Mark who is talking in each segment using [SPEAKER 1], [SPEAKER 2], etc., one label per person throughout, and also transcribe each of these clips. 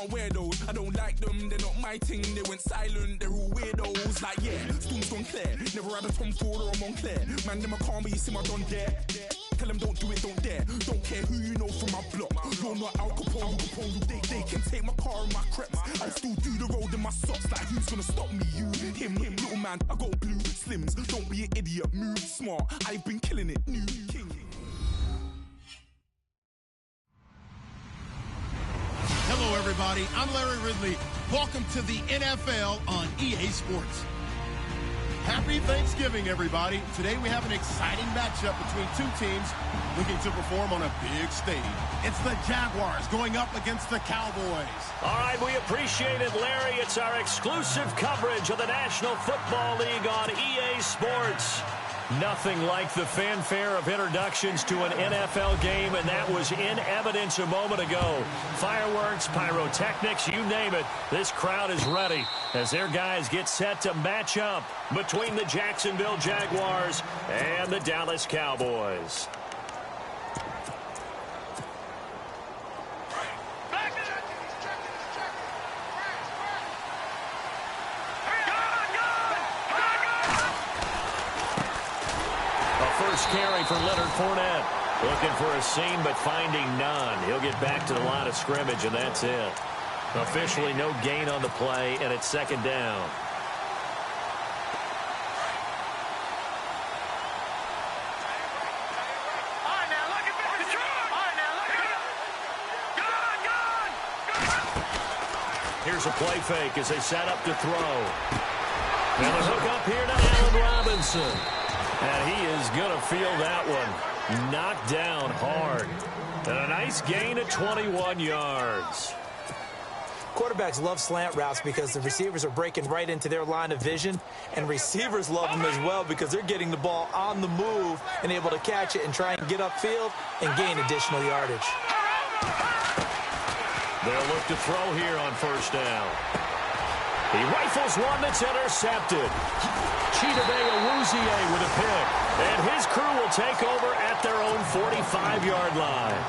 [SPEAKER 1] can't wear those. I don't like them, they're not my thing. They went silent, they're all weirdos. Like, yeah, Storm's gone clear. Never had a Tom Ford or a Montclair. Man, them a calm, but you see my Don there. Tell them don't do it, don't dare. Don't care who you know from my block. You're not Al Capone, they can take my car and my creps. I'll still do the road in my socks. Like, who's gonna stop me? You, him, little man. I got blue slims. Don't be an idiot, move smart. I've been killing it, new king.
[SPEAKER 2] Hello, everybody. I'm Larry Ridley. Welcome to the NFL on EA Sports. Happy Thanksgiving, everybody. Today we have an exciting matchup between two teams looking to perform on a big stage. It's the Jaguars going up against the Cowboys.
[SPEAKER 3] All right, we appreciate it, Larry. It's our exclusive coverage of the National Football League on EA Sports. Nothing like the fanfare of introductions to an NFL game, and that was in evidence a moment ago. Fireworks, pyrotechnics, you name it. This crowd is ready as their guys get set to match up between the Jacksonville Jaguars and the Dallas Cowboys. First carry for Leonard Fournette. Looking for a seam, but finding none. He'll get back to the line of scrimmage, and that's it. Officially no gain on the play, and it's second down. Here's a play fake as they set up to throw. And the hook up here to Allen Robinson. And he is going to feel that one. Knocked down hard. And a nice gain of 21 yards.
[SPEAKER 4] Quarterbacks love slant routes because the receivers are breaking right into their line of vision. And receivers love them as well because they're getting the ball on the move and able to catch it and try and get upfield and gain additional yardage.
[SPEAKER 3] They'll look to throw here on first down. He rifles one that's intercepted. Chidobe Awuzie with a pick. And his crew will take over at their own 45-yard line.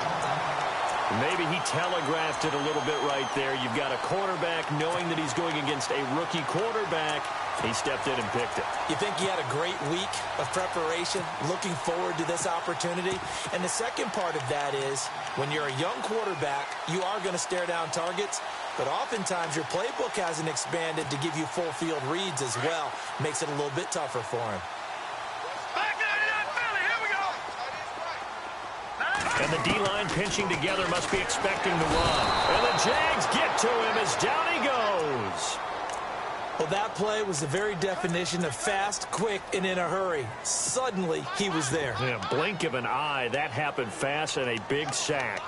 [SPEAKER 3] Maybe he telegraphed it a little bit right there. You've got a quarterback knowing that he's going against a rookie quarterback. He stepped in and picked it.
[SPEAKER 4] You think he had a great week of preparation, looking forward to this opportunity? And the second part of that is, when you're a young quarterback, you are going to stare down targets, but oftentimes your playbook hasn't expanded to give you full field reads as well. Makes it a little bit tougher for him.
[SPEAKER 3] And the D-line pinching together must be expecting the run. And the Jags get to him as down he goes.
[SPEAKER 4] Well, that play was the very definition of fast, quick, and in a hurry. Suddenly, he was there.
[SPEAKER 3] Yeah, blink of an eye. That happened fast and a big sack.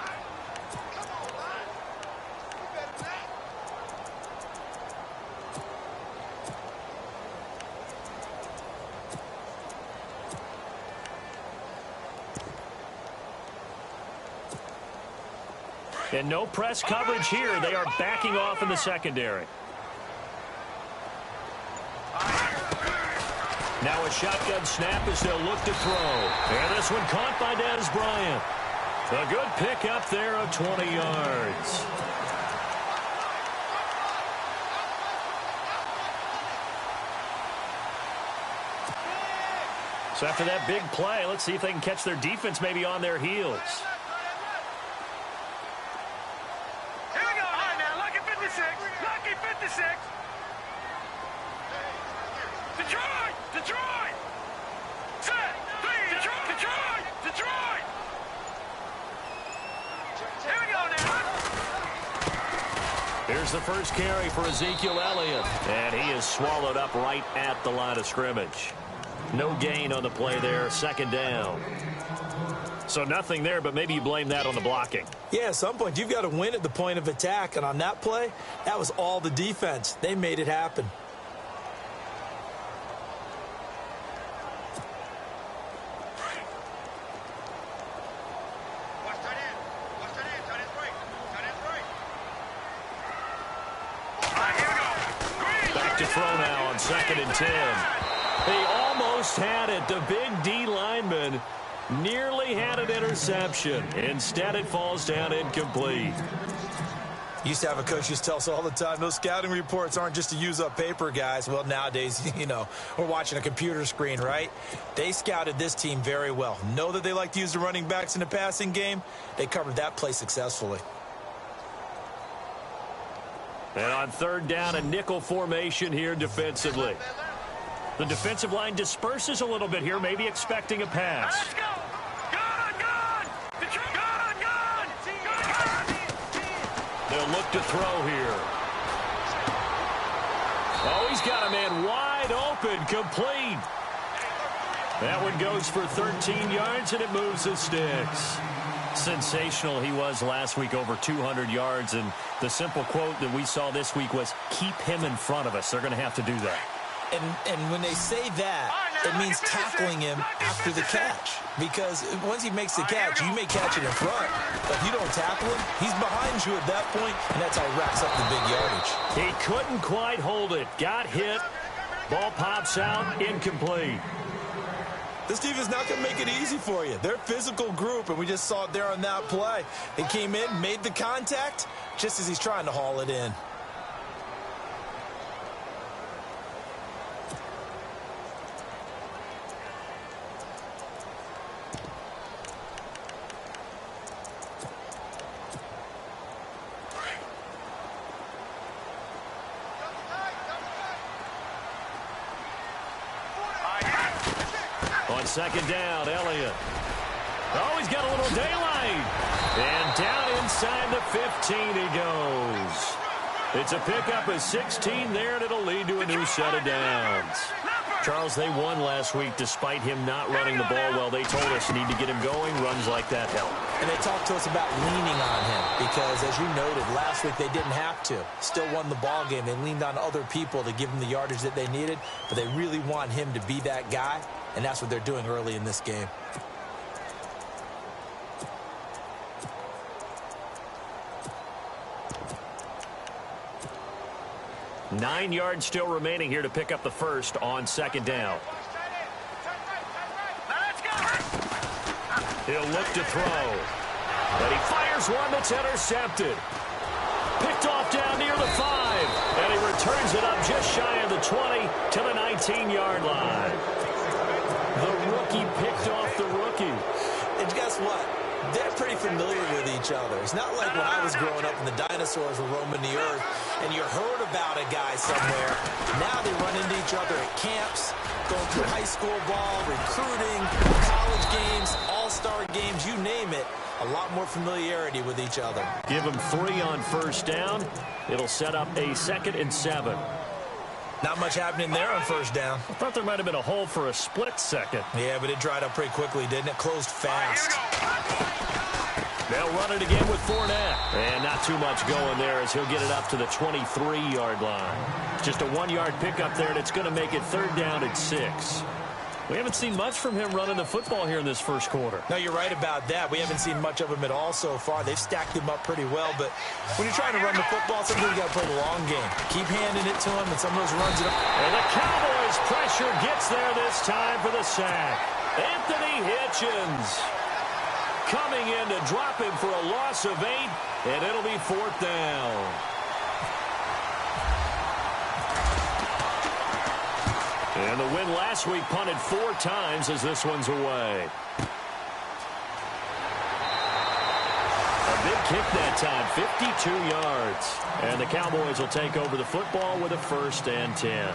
[SPEAKER 3] And no press coverage here. They are backing off in the secondary. Now a shotgun snap as they'll look to throw. And this one caught by Dez Bryant. A good pick up there of 20 yards. So after that big play, let's see if they can catch their defense maybe on their heels. Here's the first carry for Ezekiel Elliott. And he is swallowed up right at the line of scrimmage. No gain on the play there. Second down. So nothing there, but maybe you blame that on the blocking.
[SPEAKER 4] Yeah, at some point you've got to win at the point of attack. And on that play, that was all the defense. They made it happen.
[SPEAKER 3] To throw now on 2nd and 10. He almost had it. The big D lineman nearly had an interception. Instead, it falls down incomplete.
[SPEAKER 4] Used to have a coach just tell us all the time, those scouting reports aren't just to use up paper, guys. Well, nowadays, we're watching a computer screen, right? They scouted this team very well. Know that they like to use the running backs in the passing game. They covered that play successfully.
[SPEAKER 3] And on third down, a nickel formation here defensively. The defensive line disperses a little bit here, maybe expecting a pass.
[SPEAKER 5] Let's go!
[SPEAKER 3] They'll look to throw here. Oh, he's got a man wide open, complete. That one goes for 13 yards, and it moves the sticks. Sensational he was last week, over 200 yards, and the simple quote that we saw this week was, keep him in front of us. They're going to have to do that.
[SPEAKER 4] And when they say that, it means tackling him after the catch. Because once he makes the catch, you may catch it in front. But if you don't tackle him, he's behind you at that point, and that's how he racks up the big yardage.
[SPEAKER 3] He couldn't quite hold it. Got hit. Ball pops out. Incomplete.
[SPEAKER 4] This team is not going to make it easy for you. They're a physical group, and we just saw it there on that play. They came in, made the contact, just as he's trying to haul it in.
[SPEAKER 3] Second down, Elliott. Oh, he's got a little daylight. And down inside the 15 he goes. It's a pickup of 16 there, and it'll lead to a new set of downs. Charles, they won last week despite him not running the ball well. They told us need to get him going. Runs like that help.
[SPEAKER 4] And they talked to us about leaning on him because, as you noted, last week they didn't have to. Still won the ball game. They leaned on other people to give them the yardage that they needed, but they really want him to be that guy, and that's what they're doing early in this game.
[SPEAKER 3] Nine yards still remaining here to pick up the first on second down. He'll look to throw. But he fires one that's intercepted. Picked off down near the 5. And he returns it up just shy of the 20 to the 19-yard line. The rookie picked off the rookie.
[SPEAKER 4] And guess what? They're pretty familiar with each other. It's not like when I was growing up and the dinosaurs were roaming the earth and you heard about a guy somewhere. Now they run into each other at camps, going through high school ball, recruiting, college games, all-star games, you name it. A lot more familiarity with each other.
[SPEAKER 3] Give him 3 on first down. It'll set up a 2nd and 7.
[SPEAKER 4] Not much happening there on first down.
[SPEAKER 3] I thought there might have been a hole for a split second.
[SPEAKER 4] Yeah, but it dried up pretty quickly, didn't it? Closed fast.
[SPEAKER 3] They'll run it again with Fournette. And not too much going there as he'll get it up to the 23-yard line. Just a 1-yard pickup there, and it's going to make it 3rd down at 6. We haven't seen much from him running the football here in this first quarter.
[SPEAKER 4] No, you're right about that. We haven't seen much of him at all so far. They've stacked him up pretty well, but when you're trying to run the football, sometimes you got to play the long game. Keep handing it to him, and some of those runs it up.
[SPEAKER 3] And the Cowboys pressure gets there this time for the sack. Anthony Hitchens coming in to drop him for a loss of 8, and it'll be 4th down. And the win last week punted 4 times as this one's away. A big kick that time, 52 yards. And the Cowboys will take over the football with a 1st and 10.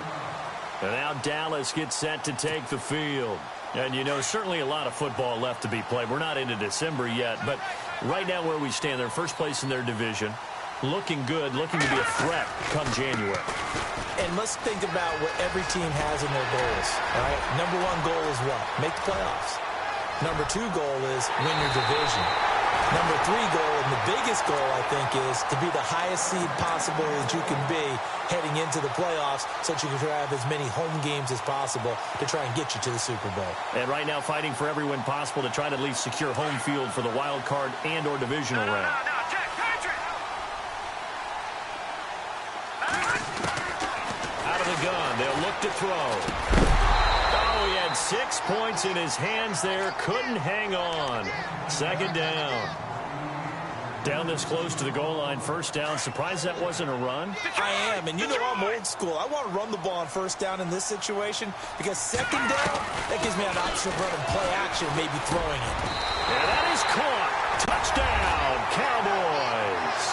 [SPEAKER 3] And now Dallas gets set to take the field. And, certainly a lot of football left to be played. We're not into December yet, but right now where we stand, they're first place in their division. Looking good, looking to be a threat come January.
[SPEAKER 4] And let's think about what every team has in their goals. All right? Number 1 goal is what? Make the playoffs. Number 2 goal is win your division. Number 3 goal, and the biggest goal, I think, is to be the highest seed possible that you can be heading into the playoffs so that you can have as many home games as possible to try and get you to the Super Bowl.
[SPEAKER 3] And right now fighting for every win possible to try to at least secure home field for the wild card and or divisional round. Out of the gun, they'll look to throw. Oh, he had 6 points in his hands there. Couldn't hang on. 2nd down. Down this close to the goal line, first down. Surprised that wasn't a run?
[SPEAKER 4] I am, and you know I'm old school. I want to run the ball on first down in this situation because second down, that gives me an option of running play action, maybe throwing it.
[SPEAKER 3] And that is caught. Touchdown, Cowboys.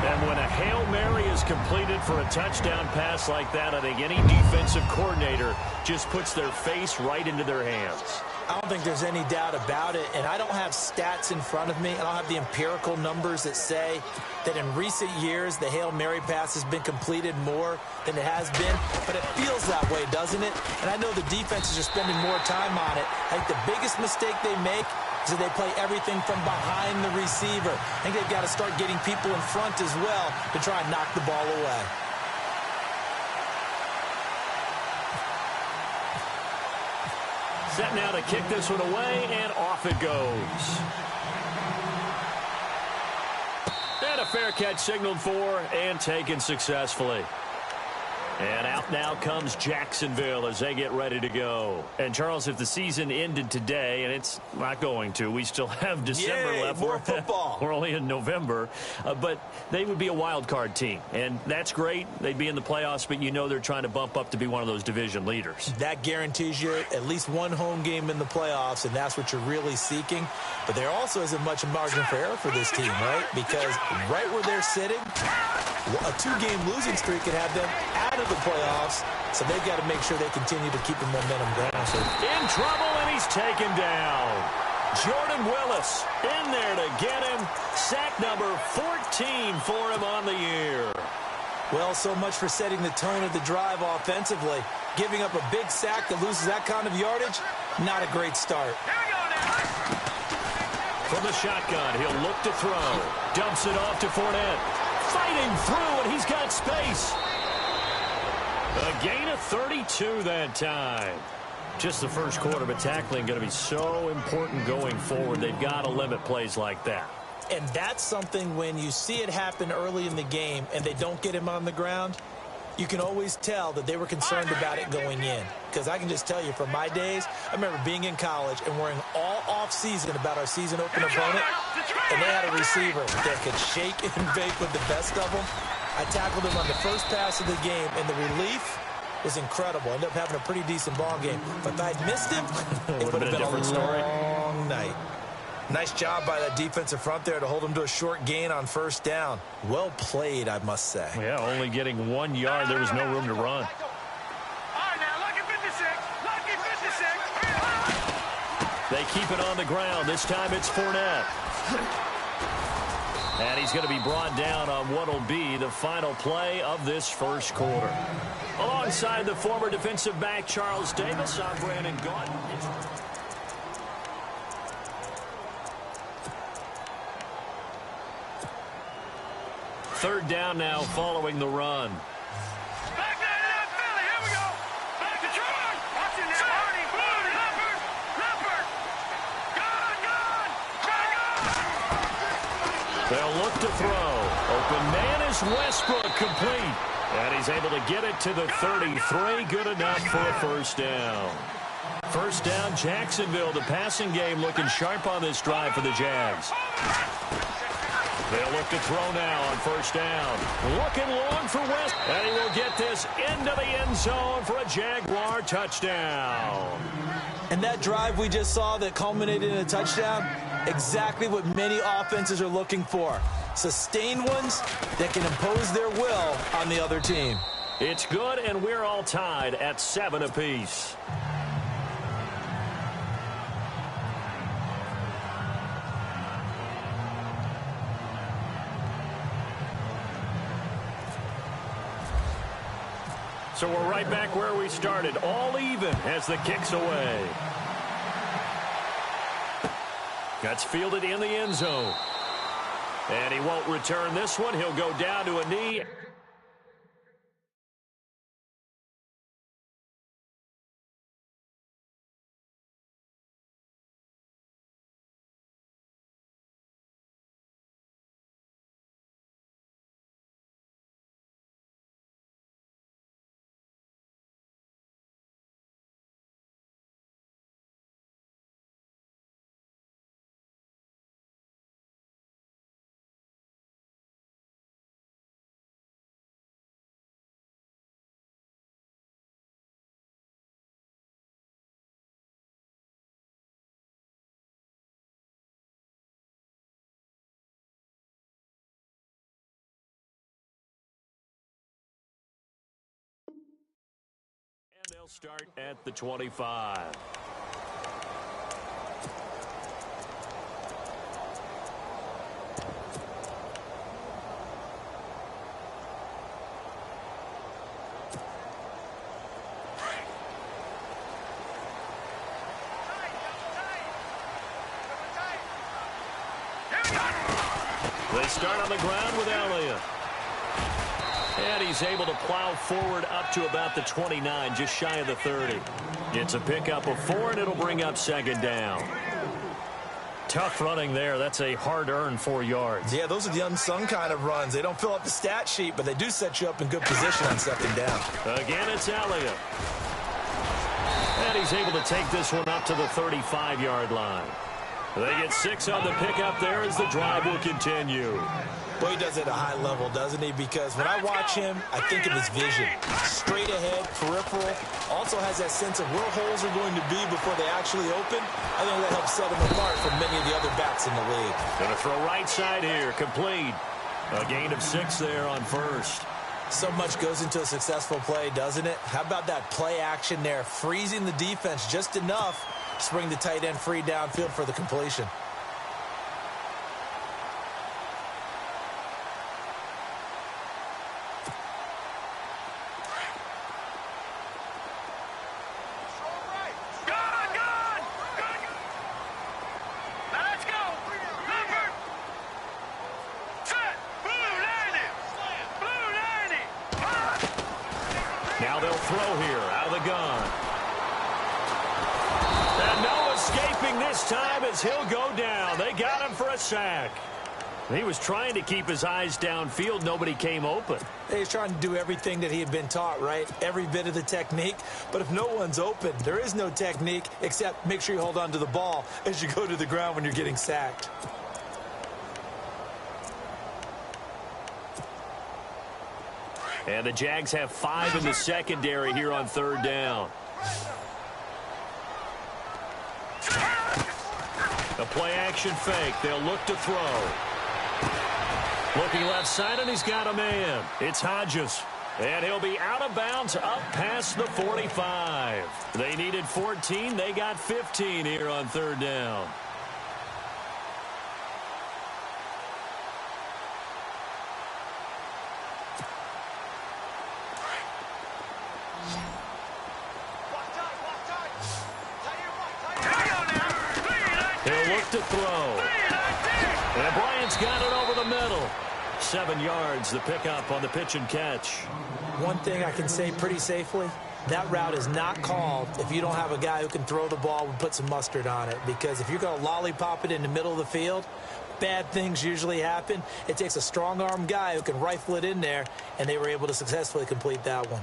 [SPEAKER 3] And when a Hail Mary is completed for a touchdown pass like that, I think any defensive coordinator just puts their face right into their hands.
[SPEAKER 4] I don't think there's any doubt about it, and I don't have stats in front of me. I don't have the empirical numbers that say that in recent years the Hail Mary pass has been completed more than it has been, but it feels that way, doesn't it? And I know the defenses are spending more time on it. I think the biggest mistake they make is that they play everything from behind the receiver. I think they've got to start getting people in front as well to try and knock the ball away.
[SPEAKER 3] Set now to kick this one away, and off it goes. And a fair catch signaled for and taken successfully. And out now comes Jacksonville as they get ready to go. And, Charles, if the season ended today, and it's not going to, we still have December left.
[SPEAKER 4] More football.
[SPEAKER 3] We're only in November. But they would be a wild card team. And that's great. They'd be in the playoffs, but you know they're trying to bump up to be one of those division leaders.
[SPEAKER 4] That guarantees you at least one home game in the playoffs, and that's what you're really seeking. But there also isn't much margin for error for this team, right? Because right where they're sitting, a two-game losing streak could have them out of the playoffs, so they've got to make sure they continue to keep the momentum going. So
[SPEAKER 3] in trouble, and he's taken down. Jordan Willis in there to get him. Sack number 14 for him on the year.
[SPEAKER 4] Well, so much for setting the tone of the drive offensively. Giving up a big sack that loses that kind of yardage, not a great start.
[SPEAKER 3] From the shotgun, he'll look to throw. Dumps it off to Fournette. Fighting through, and he's got space. A gain of 32 that time. Just the first quarter, but tackling going to be so important going forward. They've got to limit plays like that.
[SPEAKER 4] And that's something when you see it happen early in the game and they don't get him on the ground, you can always tell that they were concerned about it going in. Because I can just tell you from my days, I remember being in college and worrying all off-season about our season opener opponent, and they had a receiver that could shake and bake with the best of them. I tackled him on the first pass of the game, and the relief was incredible. Ended up having a pretty decent ball game. But if I'd missed him, it would have been a different story. Long night. Nice job by that defensive front there to hold him to a short gain on first down. Well played, I must say.
[SPEAKER 3] Yeah, only getting 1 yard. There was no room to run. They keep it on the ground. This time it's Fournette. And he's going to be brought down on what will be the final play of this first quarter. Alongside the former defensive back Charles Davis, I'm Brandon Gaudin. Third down now following the run.
[SPEAKER 5] Back there to that Philly. Here we go. Back to Jordan. Watching that. Leopard. Gone.
[SPEAKER 3] They'll look to throw. Open man is Westbrook, complete. And he's able to get it to the 33. Good enough for a first down. First down, Jacksonville. The passing game looking sharp on this drive for the Jags. They'll look to throw now on first down. Looking long for West. And he will get this into the end zone for a Jaguar touchdown.
[SPEAKER 4] And that drive we just saw that culminated in a touchdown, exactly what many offenses are looking for. Sustained ones that can impose their will on the other team.
[SPEAKER 3] It's good, and we're all tied at 7 apiece. So we're right back where we started, all even as the kick's away. That's fielded in the end zone. And he won't return this one. He'll go down to a knee. They'll start at the 25. They start on the ground with Elliott. And he's able to plow forward up to about the 29, just shy of the 30. It's a pickup of 4, and it'll bring up second down. Tough running there. That's a hard-earned 4 yards.
[SPEAKER 4] Yeah, those are the unsung kind of runs. They don't fill up the stat sheet, but they do set you up in good position on second down.
[SPEAKER 3] Again, it's Elliott. And he's able to take this one up to the 35-yard line. They get 6 on the pickup there as the drive will continue.
[SPEAKER 4] Boy, he does it at a high level, doesn't he? Because when I watch him, I think of his vision. Straight ahead, peripheral. Also has that sense of where holes are going to be before they actually open. I think that helps set him apart from many of the other backs in the league.
[SPEAKER 3] Going to throw right side here, complete. A gain of 6 there on first.
[SPEAKER 4] So much goes into a successful play, doesn't it? How about that play action there? Freezing the defense just enough to bring the tight end free downfield for the completion.
[SPEAKER 3] Now they'll throw here out of the gun. And no escaping this time as he'll go down. They got him for a sack. He was trying to keep his eyes downfield. Nobody came open.
[SPEAKER 4] He's trying to do everything that he had been taught, right? Every bit of the technique. But if no one's open, there is no technique except make sure you hold on to the ball as you go to the ground when you're getting sacked.
[SPEAKER 3] And the Jags have 5 in the secondary here on third down. A play-action fake. They'll look to throw. Looking left side, and he's got a man. It's Hodges. And he'll be out of bounds up past the 45. They needed 14. They got 15 here on third down. He'll look to throw. And Bryant's got it over the middle. 7 yards, the pickup on the pitch and catch.
[SPEAKER 4] One thing I can say pretty safely, that route is not called if you don't have a guy who can throw the ball and put some mustard on it. Because if you're going to lollipop it in the middle of the field, bad things usually happen. It takes a strong-arm guy who can rifle it in there, and they were able to successfully complete that one.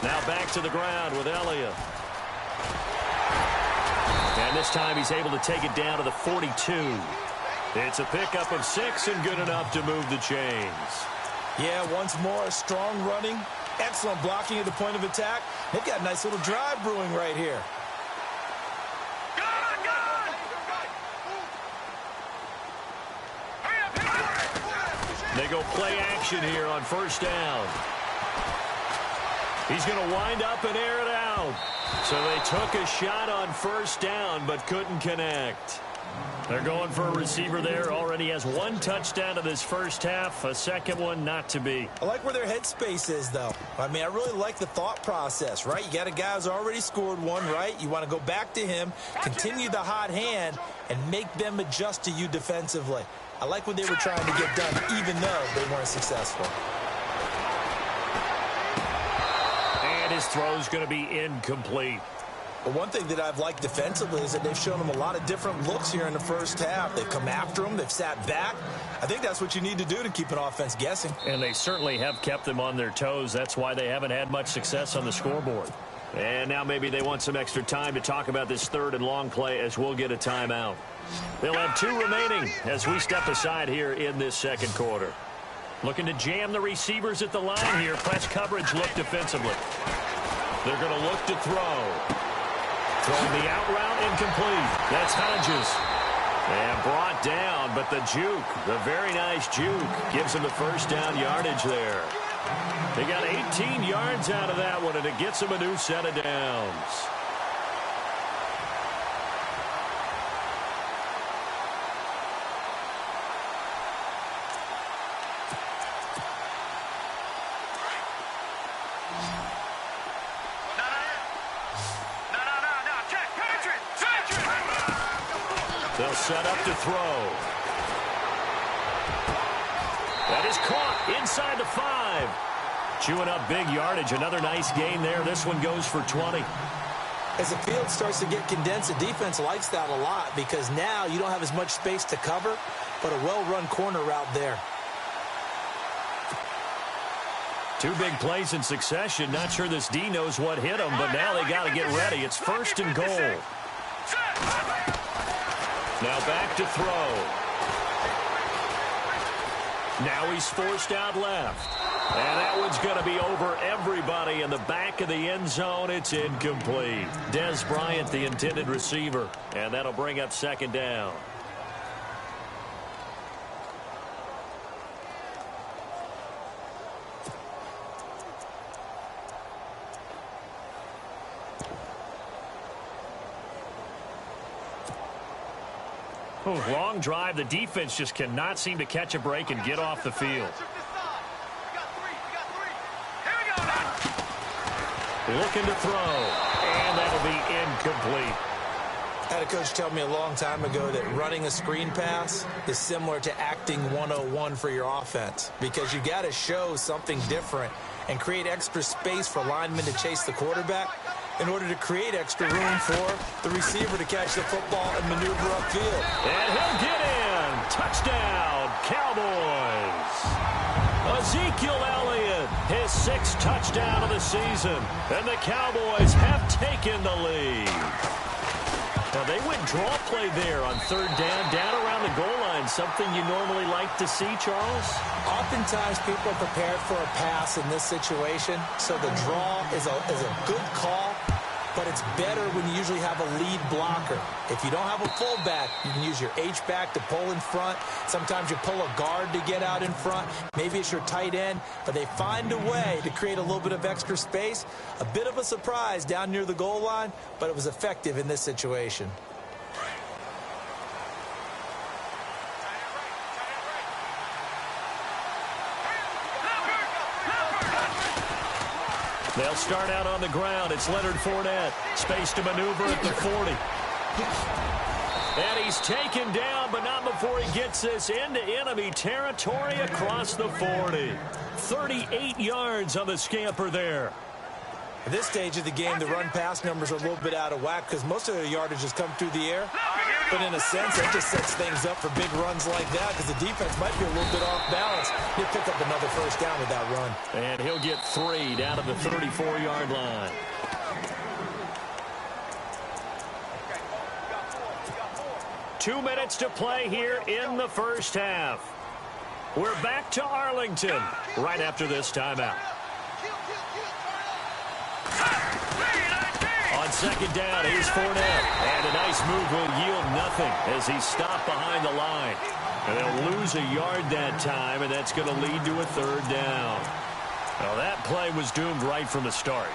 [SPEAKER 3] Now back to the ground with Elliott. And this time he's able to take it down to the 42. It's a pickup of 6 and good enough to move the chains.
[SPEAKER 4] Yeah, once more, strong running, excellent blocking at the point of attack. They've got a nice little drive brewing right here.
[SPEAKER 3] They go play action here on first down. He's going to wind up and air it out. So they took a shot on first down but couldn't connect. They're going for a receiver there. Already has 1 touchdown in this first half. A second one not to be.
[SPEAKER 4] I like where their headspace is, though. I mean, I really like the thought process, right? You got a guy who's already scored one, right? You want to go back to him, continue the hot hand, and make them adjust to you defensively. I like what they were trying to get done, even though they weren't successful.
[SPEAKER 3] And his throw's going to be incomplete.
[SPEAKER 4] But one thing that I've liked defensively is that they've shown them a lot of different looks here in the first half. They've come after them. They've sat back. I think that's what you need to do to keep an offense guessing.
[SPEAKER 3] And they certainly have kept them on their toes. That's why they haven't had much success on the scoreboard. And now maybe they want some extra time to talk about this third and long play as we'll get a timeout. They'll have 2 remaining as we step aside here in this second quarter. Looking to jam the receivers at the line here. Press coverage look defensively. They're going to look to throw. Throwing the out route incomplete. That's Hodges. And brought down, but the juke, the very nice juke, gives him the first down yardage there. They got 18 yards out of that one, and it gets him a new set of downs. They'll set up to throw. That is caught inside the 5. Chewing up big yardage. Another nice gain there. This one goes for 20.
[SPEAKER 4] As the field starts to get condensed, the defense likes that a lot because now you don't have as much space to cover, but a well-run corner route there.
[SPEAKER 3] 2 big plays in succession. Not sure this D knows what hit him, but now they got to get ready. It's first and goal. Now back to throw. Now he's forced out left. And that one's going to be over everybody in the back of the end zone. It's incomplete. Des Bryant, the intended receiver. And that'll bring up second down. Long drive. The defense just cannot seem to catch a break and get off the field. Looking to throw, and that'll be incomplete.
[SPEAKER 4] I had a coach tell me a long time ago that running a screen pass is similar to acting 101 for your offense because you got to show something different and create extra space for linemen to chase the quarterback in order to create extra room for the receiver to catch the football and maneuver upfield.
[SPEAKER 3] And he'll get in. Touchdown, Cowboys. Ezekiel Elliott, his 6th touchdown of the season. And the Cowboys have taken the lead. Now, they went draw play there on 3rd down around the goal line. Something you normally like to see, Charles?
[SPEAKER 4] Oftentimes, people are prepared for a pass in this situation, so the draw is a good call, but it's better when you usually have a lead blocker. If you don't have a fullback, you can use your H-back to pull in front. Sometimes you pull a guard to get out in front. Maybe it's your tight end, but they find a way to create a little bit of extra space. A bit of a surprise down near the goal line, but it was effective in this situation.
[SPEAKER 3] They'll start out on the ground. It's Leonard Fournette. Space to maneuver at the 40. And he's taken down, but not before he gets this into enemy territory across the 40. 38 yards on the scamper there.
[SPEAKER 4] At this stage of the game, the run-pass numbers are a little bit out of whack because most of the yardage has come through the air. But in a sense, that just sets things up for big runs like that because the defense might be a little bit off balance. He'll pick up another first down with that run.
[SPEAKER 3] And he'll get 3 down to the 34-yard line. Two minutes to play here in the first half. We're back to Arlington right after this timeout. On second down, here's Fournette. And a nice move will yield nothing as he's stopped behind the line. And they'll lose a yard that time, and that's going to lead to a 3rd down. Now, that play was doomed right from the start.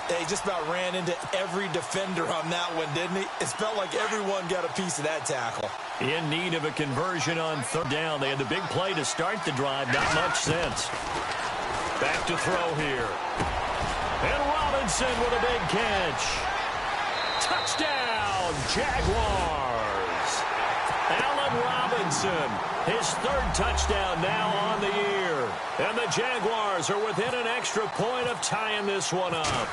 [SPEAKER 4] He just about ran into every defender on that one, didn't he? It felt like everyone got a piece of that tackle.
[SPEAKER 3] In need of a conversion on 3rd down. They had the big play to start the drive. Not much sense. Back to throw here. And Robinson with a big catch. Touchdown, Jaguars. Allen Robinson, his 3rd touchdown now on the year. And the Jaguars are within an extra point of tying this one up.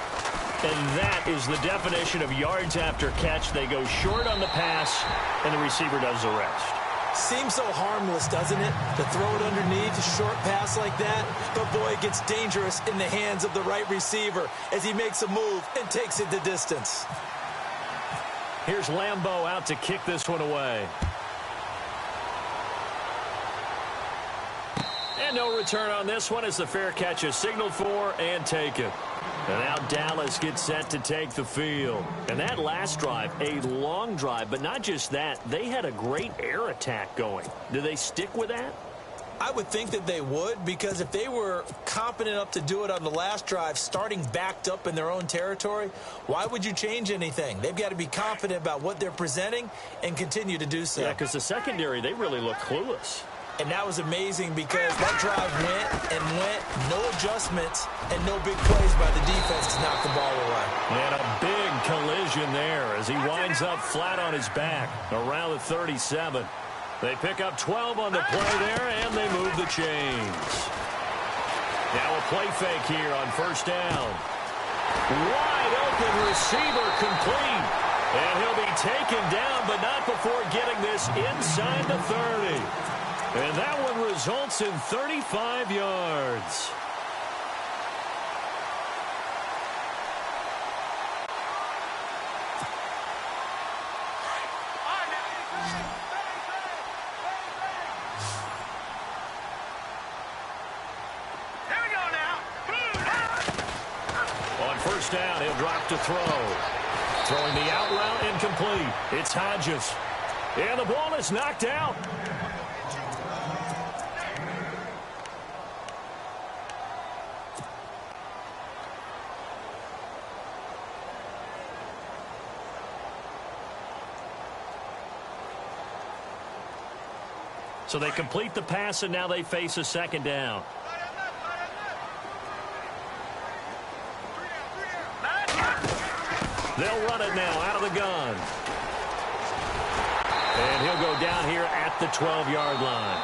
[SPEAKER 3] And that is the definition of yards after catch. They go short on the pass, and the receiver does the rest.
[SPEAKER 4] Seems so harmless, doesn't it, to throw it underneath a short pass like that? But, boy, it gets dangerous in the hands of the right receiver as he makes a move and takes it the distance.
[SPEAKER 3] Here's Lambeau out to kick this one away. And no return on this one as the fair catch is signaled for and taken. And now Dallas gets set to take the field. And that last drive, a long drive, but not just that. They had a great air attack going. Do they stick with that?
[SPEAKER 4] I would think that they would, because if they were competent enough to do it on the last drive, starting backed up in their own territory, why would you change anything? They've got to be confident about what they're presenting and continue to do so.
[SPEAKER 3] Yeah, because the secondary, they really look clueless.
[SPEAKER 4] And that was amazing because that drive went and went, no adjustments, and no big plays by the defense to knock the ball away.
[SPEAKER 3] And a big collision there as he winds up flat on his back around the 37. They pick up 12 on the play there, and they move the chains. Now a play fake here on first down. Wide open receiver complete. And he'll be taken down, but not before getting this inside the 30. And that one results in 35 yards. First down, he'll drop to throw. Throwing the out route incomplete. It's Hodges. And the ball is knocked out. So they complete the pass, and now they face a second down. They'll run it now out of the gun. And he'll go down here at the 12-yard line.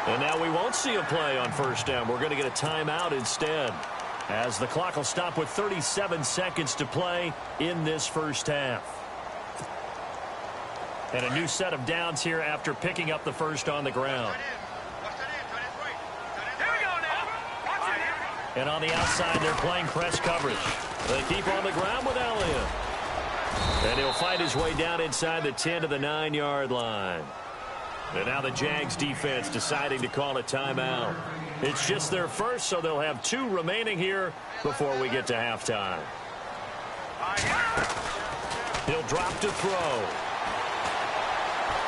[SPEAKER 3] And now we won't see a play on first down. We're going to get a timeout instead, as the clock will stop with 37 seconds to play in this first half. And a new set of downs here after picking up the first on the ground. And on the outside, they're playing press coverage. They keep on the ground with Elliott. And he'll fight his way down inside the 10 to the 9-yard line. And now the Jags defense deciding to call a timeout. It's just their first, so they'll have 2 remaining here before we get to halftime. He'll drop to throw.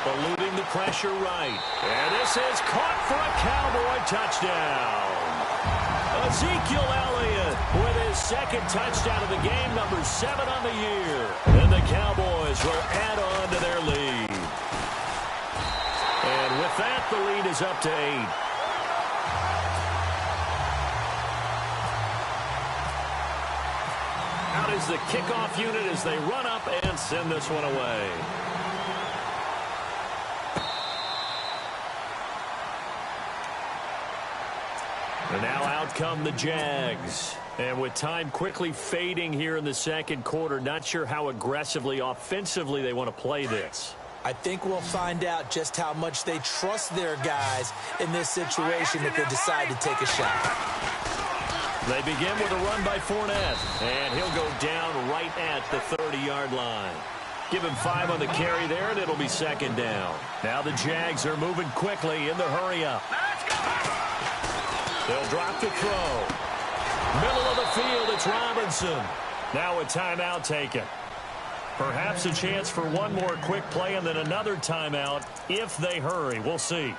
[SPEAKER 3] Eluding the pressure right. And this is caught for a Cowboy touchdown. Ezekiel Elliott with his second touchdown of the game, number 7 on the year. And the Cowboys will add on to their lead. And with that, the lead is up to 8. Out is the kickoff unit as they run up and send this one away. And now out come the Jags. And with time quickly fading here in the second quarter, not sure how aggressively, offensively they want to play this.
[SPEAKER 4] I think we'll find out just how much they trust their guys in this situation if they decide to take a shot.
[SPEAKER 3] They begin with a run by Fournette. And he'll go down right at the 30-yard line. Give him 5 on the carry there, and it'll be second down. Now the Jags are moving quickly in the hurry-up. They'll drop to throw. Middle of the field, it's Robinson. Now a timeout taken. Perhaps a chance for one more quick play and then another timeout if they hurry. We'll see.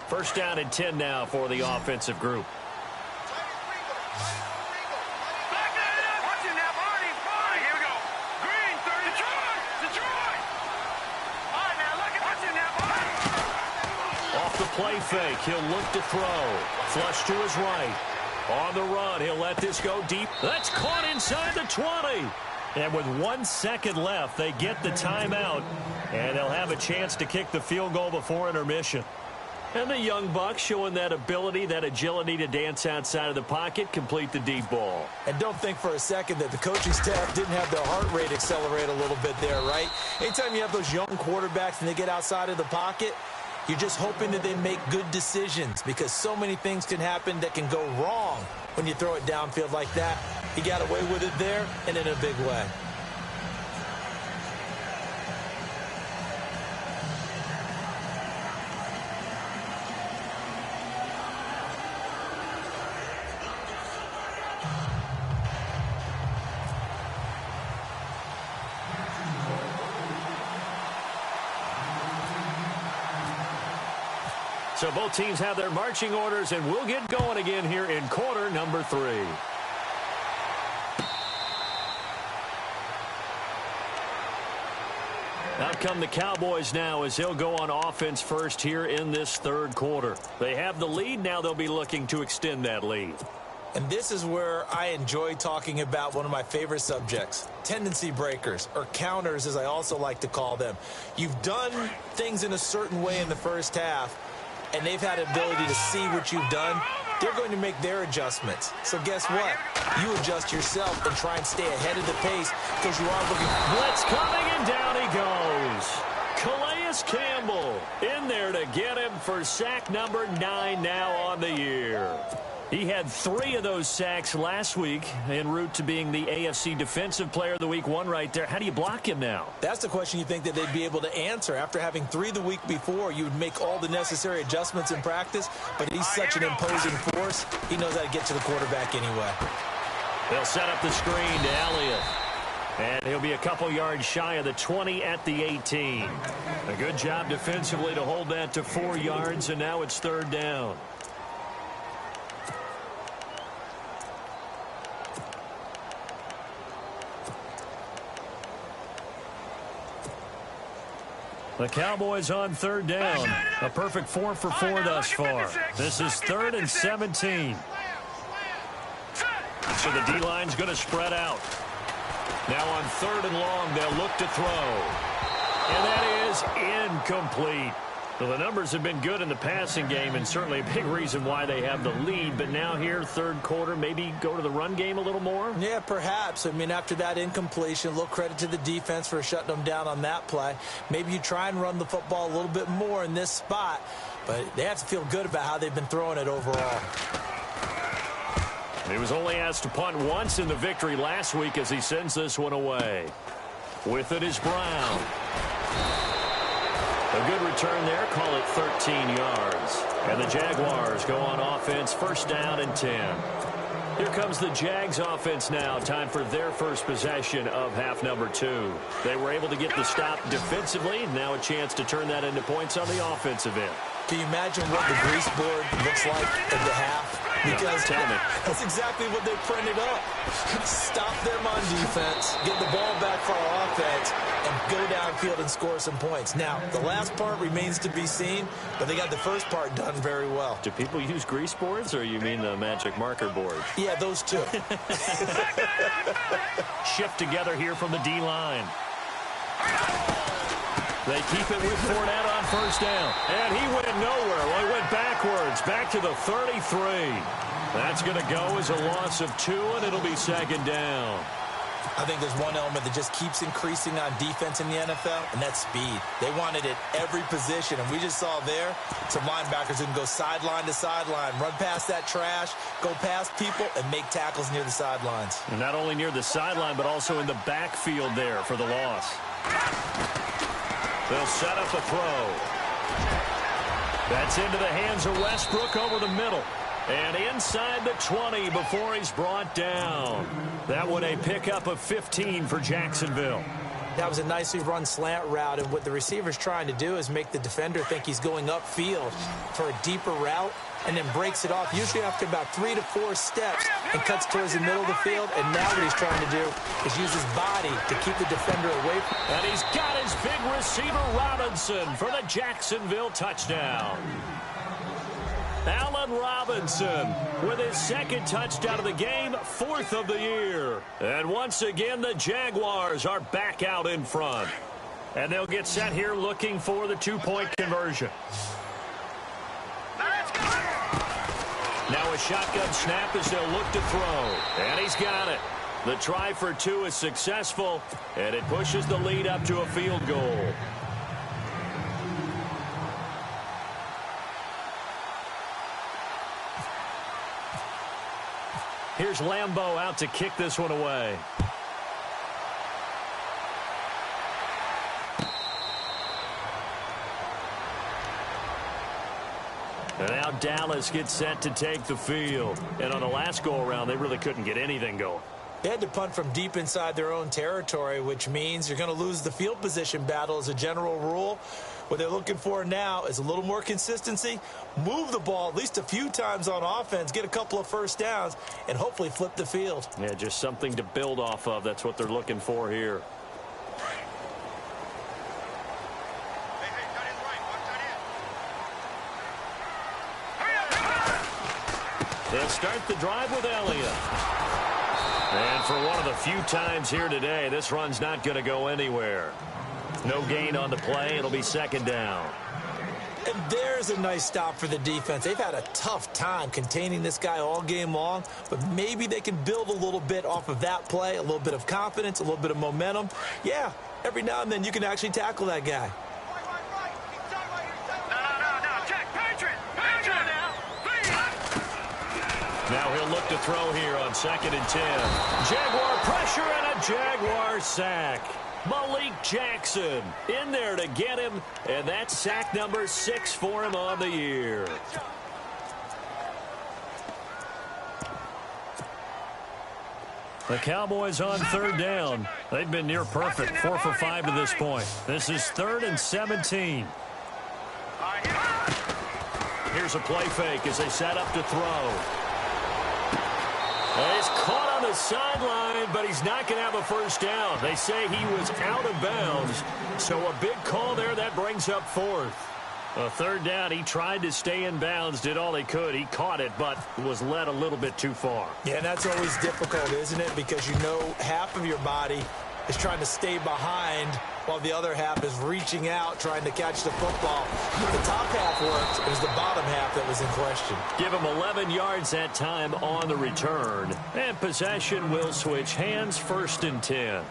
[SPEAKER 3] First down and 10 now for the offensive group. Play fake. He'll look to throw. Flush to his right. On the run, he'll let this go deep. That's caught inside the 20. And with 1 second left, they get the timeout. And they'll have a chance to kick the field goal before intermission. And the young buck showing that ability, that agility to dance outside of the pocket, complete the deep ball.
[SPEAKER 4] And don't think for a second that the coaching staff didn't have their heart rate accelerate a little bit there, right? Anytime you have those young quarterbacks and they get outside of the pocket, you're just hoping that they make good decisions because so many things can happen that can go wrong when you throw it downfield like that. He got away with it there and in a big way.
[SPEAKER 3] So both teams have their marching orders, and we'll get going again here in quarter number 3. Out come the Cowboys now as they'll go on offense first here in this third quarter. They have the lead. Now they'll be looking to extend that lead.
[SPEAKER 4] And this is where I enjoy talking about one of my favorite subjects, tendency breakers, or counters as I also like to call them. You've done things in a certain way in the first half, and they've had the ability to see what you've done. They're going to make their adjustments. So guess what? You adjust yourself and try and stay ahead of the pace because you are looking.
[SPEAKER 3] Blitz coming, and down he goes. Calais Campbell in there to get him for sack number 9 now on the year. He had 3 of those sacks last week en route to being the AFC Defensive Player of the Week 1 right there. How do you block him now?
[SPEAKER 4] That's the question you think that they'd be able to answer. After having 3 the week before, you would make all the necessary adjustments in practice, but he's such an imposing force, he knows how to get to the quarterback anyway.
[SPEAKER 3] They'll set up the screen to Elliott. And he'll be a couple yards shy of the 20 at the 18. A good job defensively to hold that to 4 yards, and now it's third down. The Cowboys on third down. A perfect 4 for 4 thus far. This is 3rd and 17. So the D-line's going to spread out. Now on 3rd and long, they'll look to throw. And that is incomplete. So the numbers have been good in the passing game, and certainly a big reason why they have the lead. But now here, third quarter, maybe go to the run game a little more?
[SPEAKER 4] Yeah, perhaps. I mean, after that incompletion, a little credit to the defense for shutting them down on that play. Maybe you try and run the football a little bit more in this spot, but they have to feel good about how they've been throwing it overall.
[SPEAKER 3] He was only asked to punt once in the victory last week as he sends this one away. With it is Brown. A good return there, call it 13 yards. And the Jaguars go on offense, first down and 10. Here comes the Jags offense now. Time for their first possession of half number 2. They were able to get the stop defensively. Now a chance to turn that into points on the offensive end.
[SPEAKER 4] Can you imagine what the grease board looks like at the half? Because
[SPEAKER 3] tell me.
[SPEAKER 4] That's exactly what they printed up. Stop them on defense, get the ball back for our offense, and go downfield and score some points. Now, the last part remains to be seen, but they got the first part done very well.
[SPEAKER 3] Do people use grease boards, or you mean the magic marker board?
[SPEAKER 4] Yeah, those two.
[SPEAKER 3] Shift together here from the D-line. They keep it with Fournette on first down. And he went nowhere. Well, he went backwards, back to the 33. That's going to go as a loss of 2, and it'll be second down.
[SPEAKER 4] I think there's one element that just keeps increasing on defense in the NFL, and that's speed. They want it at every position, and we just saw there some linebackers who can go sideline to sideline, run past that trash, go past people, and make tackles near the sidelines.
[SPEAKER 3] And not only near the sideline, but also in the backfield there for the loss. They'll set up a throw. That's into the hands of Westbrook over the middle. And inside the 20 before he's brought down. That one a pickup of 15 for Jacksonville.
[SPEAKER 4] That was a nicely run slant route, and what the receiver's trying to do is make the defender think he's going upfield for a deeper route, and then breaks it off, usually after about 3 to 4 steps, and cuts towards the middle of the field. And now what he's trying to do is use his body to keep the defender away from him.
[SPEAKER 3] And he's got his big receiver, Robinson, for the Jacksonville touchdown. Allen Robinson with his second touchdown of the game, 4th of the year. And once again, the Jaguars are back out in front. And they'll get set here looking for the 2-point conversion. Now a shotgun snap as they'll look to throw. And he's got it. The try for 2 is successful, and it pushes the lead up to a field goal. Here's Here's Lambeau out to kick this one away. And now Dallas gets set to take the field. And on the last go-around, they really couldn't get anything going.
[SPEAKER 4] They had to punt from deep inside their own territory, which means you're going to lose the field position battle as a general rule. What they're looking for now is a little more consistency, move the ball at least a few times on offense, get a couple of first downs, and hopefully flip the field.
[SPEAKER 3] Yeah, just something to build off of. That's what they're looking for here. They'll start the drive with Elliott. And for one of the few times here today, this run's not going to go anywhere. No gain on the play. It'll be second down.
[SPEAKER 4] And there's a nice stop for the defense. They've had a tough time containing this guy all game long, but maybe they can build a little bit off of that play, a little bit of confidence, a little bit of momentum. Yeah, every now and then you can actually tackle that guy.
[SPEAKER 3] Now he'll look to throw here on 2nd and 10. Jaguar pressure and a Jaguar sack. Malik Jackson in there to get him, and that's sack number 6 for him on the year. The Cowboys on 3rd down. They've been near perfect, 4 for 5 to this point. This is 3rd and 17. Here's a play fake as they set up to throw. He's caught on the sideline, but he's not going to have a first down. They say he was out of bounds, so a big call there. That brings up 4th. A 3rd down, he tried to stay in bounds, did all he could. He caught it, but was led a little bit too far.
[SPEAKER 4] Yeah, and that's always difficult, isn't it? Because you know half of your body is trying to stay behind while the other half is reaching out, trying to catch the football. The top half worked. It was the bottom half that was in question.
[SPEAKER 3] Give him 11 yards that time on the return. And possession will switch hands, 1st and 10.